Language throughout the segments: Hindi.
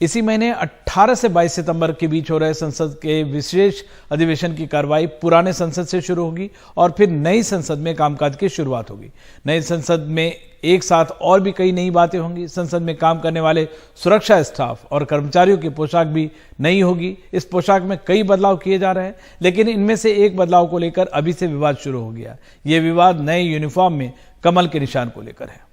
इसी महीने 18 से 22 सितंबर के बीच हो रहे संसद के विशेष अधिवेशन की कार्रवाई पुराने संसद से शुरू होगी और फिर नई संसद में कामकाज की शुरुआत होगी। नई संसद में एक साथ और भी कई नई बातें होंगी। संसद में काम करने वाले सुरक्षा स्टाफ और कर्मचारियों की पोशाक भी नई होगी। इस पोशाक में कई बदलाव किए जा रहे हैं, लेकिन इनमें से एक बदलाव को लेकर अभी से विवाद शुरू हो गया। यह विवाद नए यूनिफॉर्म में कमल के निशान को लेकर है।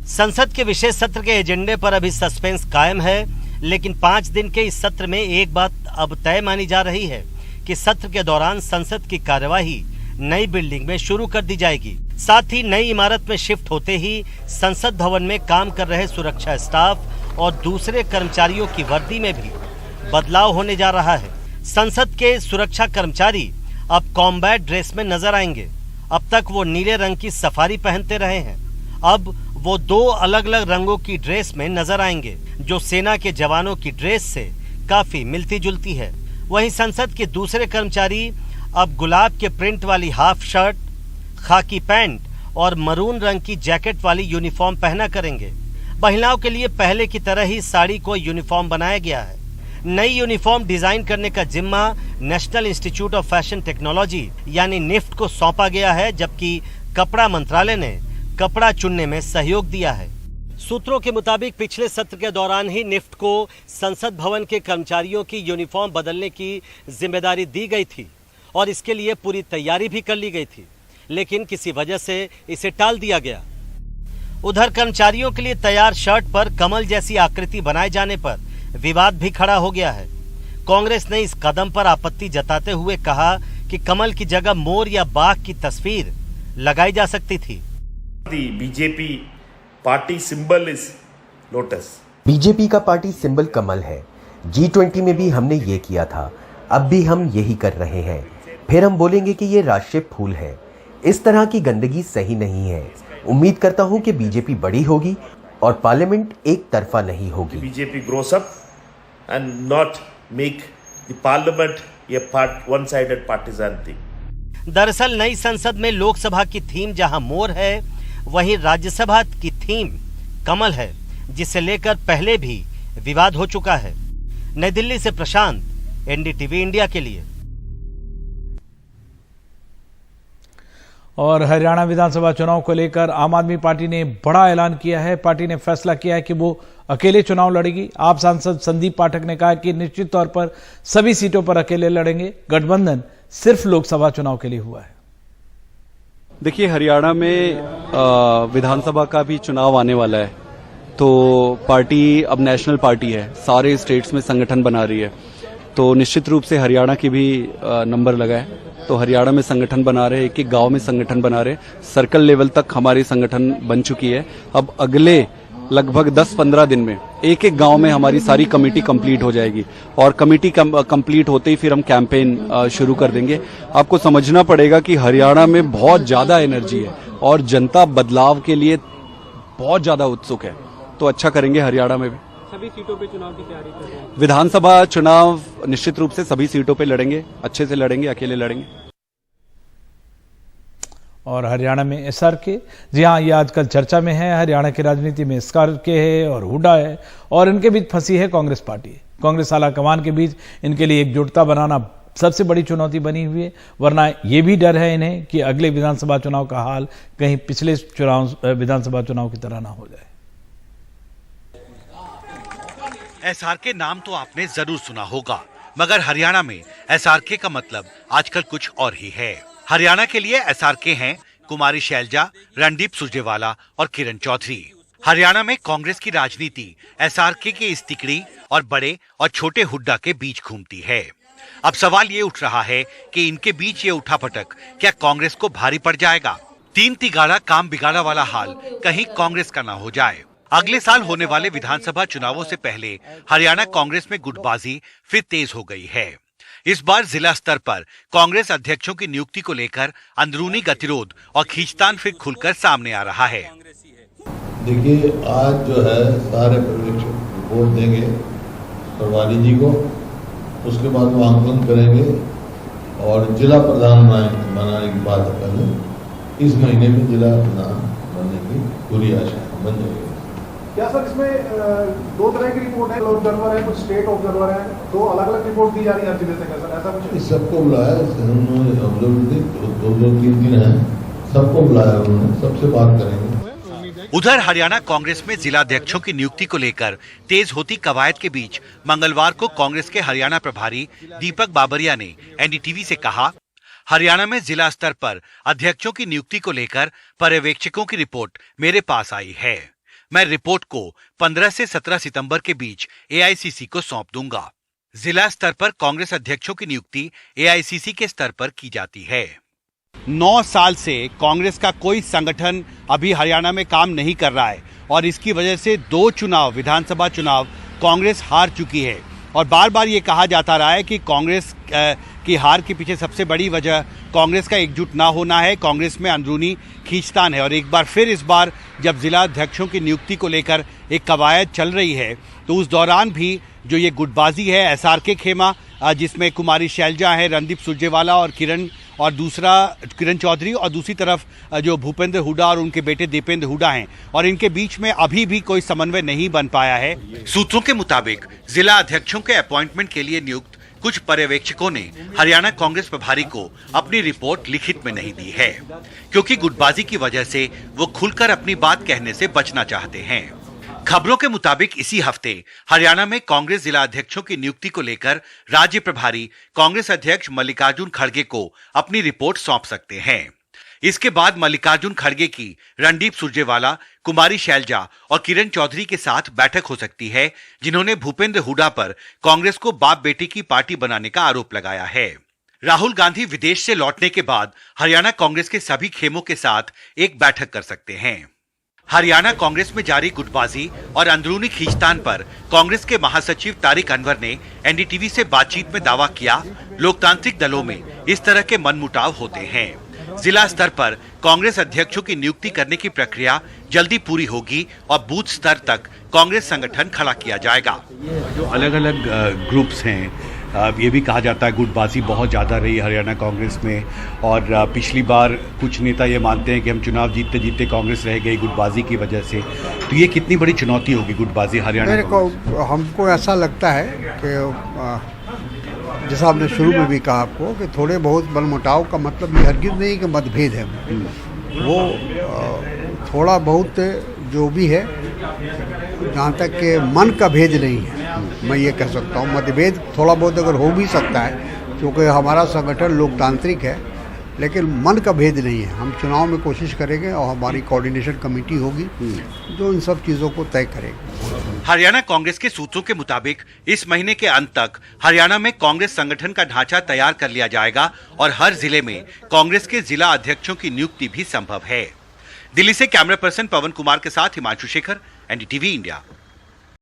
संसद के विशेष सत्र के एजेंडे पर अभी सस्पेंस कायम है, लेकिन 5 दिन के इस सत्र में एक बात अब तय मानी जा रही है कि सत्र के दौरान संसद की कार्यवाही नई बिल्डिंग में शुरू कर दी जाएगी। साथ ही नई इमारत में शिफ्ट होते ही संसद भवन में काम कर रहे सुरक्षा स्टाफ और दूसरे कर्मचारियों की वर्दी में भी बदलाव होने जा रहा है। संसद के सुरक्षा कर्मचारी अब कॉम्बैट ड्रेस में नजर आएंगे। अब तक वो नीले रंग की सफारी पहनते रहे हैं, अब वो 2 अलग अलग रंगों की ड्रेस में नजर आएंगे, जो सेना के जवानों की ड्रेस से काफी मिलती जुलती है। वहीं संसद के दूसरे कर्मचारी अब गुलाब के प्रिंट वाली हाफ शर्ट, खाकी पैंट और मरून रंग की जैकेट वाली यूनिफॉर्म पहना करेंगे। महिलाओं के लिए पहले की तरह ही साड़ी को यूनिफॉर्म बनाया गया है। नई यूनिफॉर्म डिजाइन करने का जिम्मा national institute of fashion technology यानी निफ्ट को सौंपा गया है, जबकि कपड़ा मंत्रालय ने कपड़ा चुनने में सहयोग दिया है। सूत्रों के मुताबिक पिछले सत्र के दौरान ही निफ्ट को संसद भवन के कर्मचारियों की यूनिफॉर्म बदलने की जिम्मेदारी दी गई थी और इसके लिए पूरी तैयारी भी कर ली गई थी, लेकिन किसी वजह से इसे टाल दिया गया। उधर कर्मचारियों के लिए तैयार शर्ट पर कमल जैसी आकृति बनाए जाने पर विवाद भी खड़ा हो गया है। कांग्रेस ने इस कदम पर आपत्ति जताते हुए कहा कि कमल की जगह मोर या बाघ की तस्वीर लगाई जा सकती थी। The BJP party symbol is lotus. BJP का पार्टी सिंबल कमल है। G20 में भी हमने ये किया था, अब भी हम यही कर रहे हैं। फिर हम बोलेंगे कि ये राष्ट्रीय फूल है। इस तरह की गंदगी सही नहीं है। उम्मीद करता हूँ कि बीजेपी बड़ी होगी और पार्लियामेंट एक तरफा नहीं होगी। BJP grows up and not make the parliament a one-sided partisan thing. दरअसल नई संसद में लोकसभा की थीम जहां मोर है, वहीं राज्यसभा की थीम कमल है, जिसे लेकर पहले भी विवाद हो चुका है। नई दिल्ली से प्रशांत, NDTV इंडिया के लिए। और हरियाणा विधानसभा चुनाव को लेकर आम आदमी पार्टी ने बड़ा ऐलान किया है। पार्टी ने फैसला किया है कि वो अकेले चुनाव लड़ेगी। आप सांसद संदीप पाठक ने कहा कि निश्चित तौर पर सभी सीटों पर अकेले लड़ेंगे। गठबंधन सिर्फ लोकसभा चुनाव के लिए हुआ है। देखिए, हरियाणा में विधानसभा का भी चुनाव आने वाला है, तो पार्टी अब नेशनल पार्टी है, सारे स्टेट्स में संगठन बना रही है, तो निश्चित रूप से हरियाणा की भी नंबर लगा है। तो हरियाणा में संगठन बना रहे, एक एक गांव में संगठन बना रहे, सर्कल लेवल तक हमारी संगठन बन चुकी है। अब अगले लगभग 10-15 दिन में एक एक गांव में हमारी सारी कमेटी कंप्लीट हो जाएगी और कमेटी कंप्लीट होते ही फिर हम कैंपेन शुरू कर देंगे। आपको समझना पड़ेगा कि हरियाणा में बहुत ज्यादा एनर्जी है और जनता बदलाव के लिए बहुत ज्यादा उत्सुक है, तो अच्छा करेंगे हरियाणा में भी। सभी सीटों पे चुनाव की तैयारी कर रहे हैं। विधानसभा चुनाव निश्चित रूप से सभी सीटों पे लड़ेंगे, अच्छे से लड़ेंगे, अकेले लड़ेंगे। और हरियाणा में SRK, जी हाँ, ये आजकल चर्चा में है। हरियाणा की राजनीति में SRK है और हुड्डा है और इनके बीच फंसी है कांग्रेस पार्टी। कांग्रेस आला कमान के बीच इनके लिए एकजुटता बनाना सबसे बड़ी चुनौती बनी हुई है, वरना ये भी डर है इन्हें कि अगले विधानसभा चुनाव का हाल कहीं पिछले विधानसभा चुनाव की तरह ना हो जाए। SRK नाम तो आपने जरूर सुना होगा, मगर हरियाणा में SRK का मतलब आजकल कुछ और ही है। हरियाणा के लिए SRK हैं कुमारी शैलजा, रणदीप सुरजेवाला और किरण चौधरी। हरियाणा में कांग्रेस की राजनीति SRK के इस तिकड़ी और बड़े और छोटे हुड्डा के बीच घूमती है। अब सवाल ये उठ रहा है कि इनके बीच ये उठापटक क्या कांग्रेस को भारी पड़ जाएगा? 3 तिगाड़ा काम बिगाड़ा वाला हाल कहीं कांग्रेस का ना हो जाए। अगले साल होने वाले विधानसभा चुनावों से पहले हरियाणा कांग्रेस में गुटबाजी फिर तेज हो गई है। इस बार जिला स्तर पर कांग्रेस अध्यक्षों की नियुक्ति को लेकर अंदरूनी गतिरोध और खींचतान फिर खुलकर सामने आ रहा है। देखिए, आज जो है सारे पर्यवेक्षक रिपोर्ट देंगे पटवारी जी को, उसके बाद वो आंकलन करेंगे और जिला प्रधान बनाने की बात है। पहले इस महीने में जिला प्रधान बनने की पूरी आशा बन जाएगी। क्या सर इसमें दो तरह की रिपोर्ट है, ऑब्जर्वर है, कुछ स्टेट ऑब्जर्वर है, दो अलग अलग रिपोर्ट दी जा रही है हर जिले से, कैसा ऐसा कुछ? सबको बुलाया, दो तीन दिन है, सबको बुलाया उन्होंने, सबसे बात करेंगे। उधर हरियाणा कांग्रेस में जिलाध्यक्षों की नियुक्ति को लेकर तेज होती कवायद के बीच मंगलवार को कांग्रेस के हरियाणा प्रभारी दीपक बाबरिया ने एनडीटीवी से कहा, हरियाणा में जिला स्तर पर अध्यक्षों की नियुक्ति को लेकर पर्यवेक्षकों की रिपोर्ट मेरे पास आई है। मैं रिपोर्ट को 15 से 17 सितंबर के बीच एआईसीसी को सौंप दूंगा। जिला स्तर पर कांग्रेस अध्यक्षों की नियुक्ति एआईसीसी के स्तर पर की जाती है। 9 साल से कांग्रेस का कोई संगठन अभी हरियाणा में काम नहीं कर रहा है और इसकी वजह से 2 चुनाव, विधानसभा चुनाव कांग्रेस हार चुकी है और बार बार ये कहा जाता रहा है कि कांग्रेस की हार के पीछे सबसे बड़ी वजह कांग्रेस का एकजुट ना होना है, कांग्रेस में अंदरूनी खींचतान है। और एक बार फिर इस बार जब जिला अध्यक्षों की नियुक्ति को लेकर एक कवायद चल रही है तो उस दौरान भी जो ये गुटबाजी है, एसआरके खेमा जिसमें कुमारी शैलजा है, रणदीप सुरजेवाला और किरण चौधरी और दूसरी तरफ जो भूपेंद्र हुड्डा और उनके बेटे दीपेंद्र हुड्डा हैं और इनके बीच में अभी भी कोई समन्वय नहीं बन पाया है। सूत्रों के मुताबिक जिला अध्यक्षों के अपॉइंटमेंट के लिए नियुक्त कुछ पर्यवेक्षकों ने हरियाणा कांग्रेस प्रभारी को अपनी रिपोर्ट लिखित में नहीं दी है क्योंकि गुटबाजी की वजह से वो खुलकर अपनी बात कहने से बचना चाहते हैं। खबरों के मुताबिक इसी हफ्ते हरियाणा में कांग्रेस जिला अध्यक्षों की नियुक्ति को लेकर राज्य प्रभारी कांग्रेस अध्यक्ष मल्लिकार्जुन खड़गे को अपनी रिपोर्ट सौंप सकते हैं। इसके बाद मल्लिकार्जुन खड़गे की रणदीप सुरजेवाला, कुमारी शैलजा और किरण चौधरी के साथ बैठक हो सकती है, जिन्होंने भूपेंद्र हुड्डा पर कांग्रेस को बाप बेटी की पार्टी बनाने का आरोप लगाया है। राहुल गांधी विदेश से लौटने के बाद हरियाणा कांग्रेस के सभी खेमों के साथ एक बैठक कर सकते हैं। हरियाणा कांग्रेस में जारी गुटबाजी और अंदरूनी खींचतान पर कांग्रेस के महासचिव तारिक अनवर ने एनडीटीवी से बातचीत में दावा किया, लोकतांत्रिक दलों में इस तरह के मनमुटाव होते हैं। जिला स्तर पर कांग्रेस अध्यक्षों की नियुक्ति करने की प्रक्रिया जल्दी पूरी होगी और बूथ स्तर तक कांग्रेस संगठन खड़ा किया जाएगा। जो अलग अलग ग्रुप्स हैं, ये भी कहा जाता है गुटबाजी बहुत ज़्यादा रही हरियाणा कांग्रेस में और पिछली बार कुछ नेता ये मानते हैं कि हम चुनाव जीतते जीतते कांग्रेस रह गई गुटबाजी की वजह से। तो ये कितनी बड़ी चुनौती होगी गुटबाजी हरियाणा को? हमको ऐसा लगता है कि जैसा आपने शुरू में भी कहा आपको कि थोड़े बहुत मनमुटाव का मतलब ये हरगिज़ नहीं कि मतभेद है, वो थोड़ा बहुत जो भी है, जहाँ तक कि मन का भेद नहीं है, मैं ये कह सकता हूँ। मतभेद थोड़ा बहुत अगर हो भी सकता है क्योंकि हमारा संगठन लोकतांत्रिक है, लेकिन मन का भेद नहीं है। हम चुनाव में कोशिश करेंगे और हमारी कोऑर्डिनेशन कमेटी होगी जो इन सब चीज़ों को तय करेगी। हरियाणा कांग्रेस के सूत्रों के मुताबिक इस महीने के अंत तक हरियाणा में कांग्रेस संगठन का ढांचा तैयार कर लिया जाएगा और हर जिले में कांग्रेस के जिला अध्यक्षों की नियुक्ति भी संभव है। दिल्ली से कैमरा पर्सन पवन कुमार के साथ हिमांशु शेखर, एनडीटीवी इंडिया।